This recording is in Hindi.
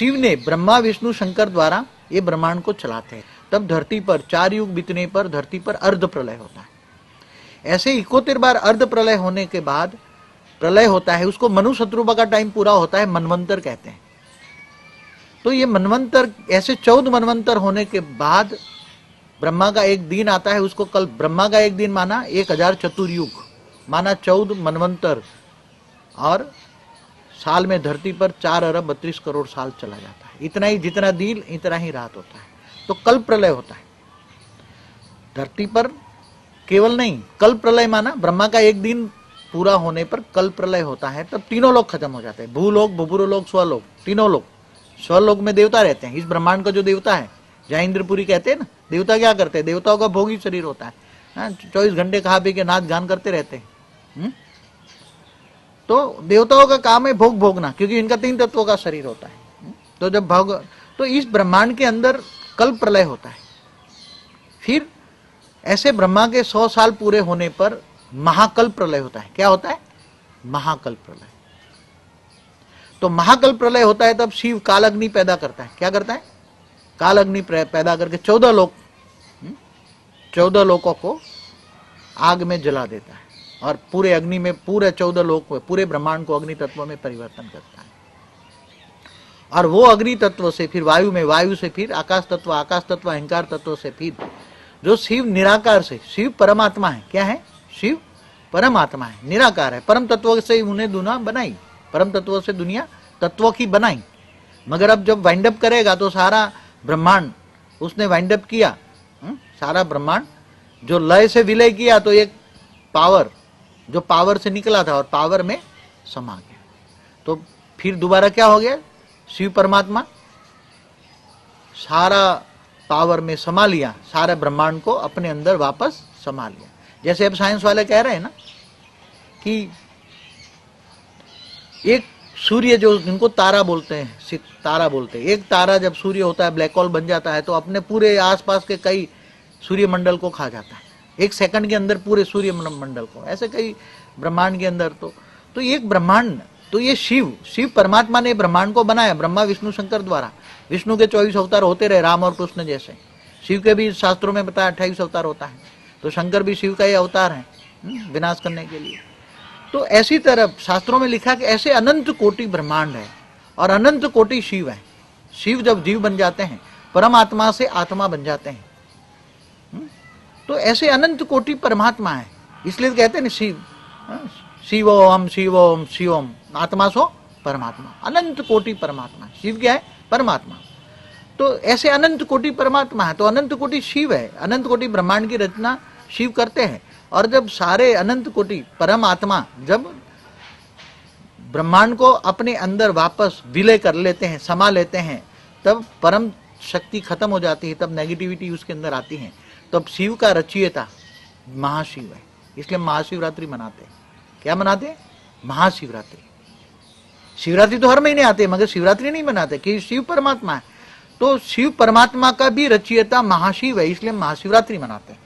शिव ने ब्रह्मा विष्णु शंकर द्वारा ये ब्रह्मांड को चलाते हैं। तब धरती पर 4 युग बीतने पर धरती पर अर्ध प्रलय होता है। ऐसे 71 बार अर्ध प्रलय होने के बाद प्रलय होता है, उसको मनु शत्रुपा का टाइम पूरा होता है, मनवंतर कहते हैं। तो ये मनवंतर, ऐसे 14 मनवंतर होने के बाद ब्रह्मा का एक दिन आता है, उसको कल ब्रह्मा का एक दिन माना 1000 चतुर्युग माना 14 मनवंतर, और साल में धरती पर 4 अरब 32 करोड़ साल चला जाता है। इतना ही, जितना दिन इतना ही रात होता है। तो कल प्रलय होता है धरती पर, केवल नहीं, कल प्रलय माना ब्रह्मा का एक दिन पूरा होने पर कल प्रलय होता है। तब तीनों लोग खत्म हो जाते हैं, भूलोक, भूपुरलोक, स्वलोक, तीनों लोग। स्वलोक में देवता रहते हैं। इस ब्रह्मांड का जो देवता है, जहाँ इंद्रपुरी कहते हैं ना, देवता क्या करते हैं, देवताओं का भोगी शरीर होता है, 24 घंटे खा पी के नाच गान करते रहते हैं। तो देवताओं का काम है भोग भोगना, क्योंकि इनका 3 तत्वों का शरीर होता है। तो जब भोग, तो इस ब्रह्मांड के अंदर कल प्रलय होता है। फिर ऐसे ब्रह्मा के 100 साल पूरे होने पर महाकल प्रलय होता है। क्या होता है? महाकल प्रलय। तो महाकल प्रलय होता है, तब शिव काल अग्नि पैदा करता है। क्या करता है? काल अग्नि पैदा करके 14 लोकों को आग में जला देता है, और पूरे अग्नि में, पूरे 14 लोक में, पूरे ब्रह्मांड को अग्नि तत्व में परिवर्तन करता है। और वो अग्नि तत्व से फिर वायु में, वायु से फिर आकाश तत्व, आकाश तत्व अहंकार तत्व से फिर जो शिव निराकार से, शिव परमात्मा है। क्या है? शिव परमात्मा है, निराकार है। परम तत्व से उन्हें दुनिया बनाई, परम तत्व से दुनिया तत्वों की बनाई। मगर अब जब वाइंड अप करेगा तो सारा ब्रह्मांड उसने वाइंड अप किया, सारा ब्रह्मांड जो लय से विलय किया, तो एक पावर जो पावर से निकला था और पावर में समा गया। तो फिर दोबारा क्या हो गया? शिव परमात्मा सारा पावर में समा लिया, सारे ब्रह्मांड को अपने अंदर वापस समा लिया। जैसे अब साइंस वाले कह रहे हैं ना कि एक सूर्य, जो जिनको तारा बोलते हैं, तारा बोलते हैं, एक तारा जब सूर्य होता है, ब्लैक होल बन जाता है, तो अपने पूरे आसपास के कई सूर्यमंडल को खा जाता है। 1 सेकंड के अंदर पूरे सूर्यमंडल को, ऐसे कई ब्रह्मांड के अंदर। तो एक ब्रह्मांड, तो ये शिव परमात्मा ने ब्रह्मांड को बनाया, ब्रह्मा विष्णु शंकर द्वारा। विष्णु के 24 अवतार होते रहे, राम और कृष्ण जैसे। शिव के भी शास्त्रों में बताया 28 अवतार होता है। तो शंकर भी शिव का ही अवतार है, विनाश करने के लिए। तो ऐसी तरह शास्त्रों में लिखा कि ऐसे अनंत कोटि ब्रह्मांड है और अनंत कोटि शिव है। शिव जब जीव बन जाते हैं, परमात्मा से आत्मा बन जाते हैं। तो ऐसे अनंत कोटि परमात्मा है, इसलिए कहते हैं शिव, शिवोम शिवोम शिवोम, आत्मा सो परमात्मा, अनंत कोटि परमात्मा। शिव क्या है? परमात्मा। तो ऐसे अनंत कोटि परमात्मा है, तो अनंत कोटि शिव है। अनंत कोटि ब्रह्मांड की रचना शिव करते हैं। और जब सारे अनंत कोटि परमात्मा जब ब्रह्मांड को अपने अंदर वापस विलय कर लेते हैं, समा लेते हैं, तब परम शक्ति खत्म हो जाती है, तब नेगेटिविटी उसके अंदर आती है। तब शिव का रचयिता महाशिव है, इसलिए महाशिवरात्रि मनाते हैं। क्या मनाते हैं? महाशिवरात्रि। शिवरात्रि तो हर महीने आते हैं, मगर शिवरात्रि नहीं मनाते, कि शिव परमात्मा है। तो शिव परमात्मा का भी रचयिता महाशिव है, इसलिए महाशिवरात्रि मनाते हैं।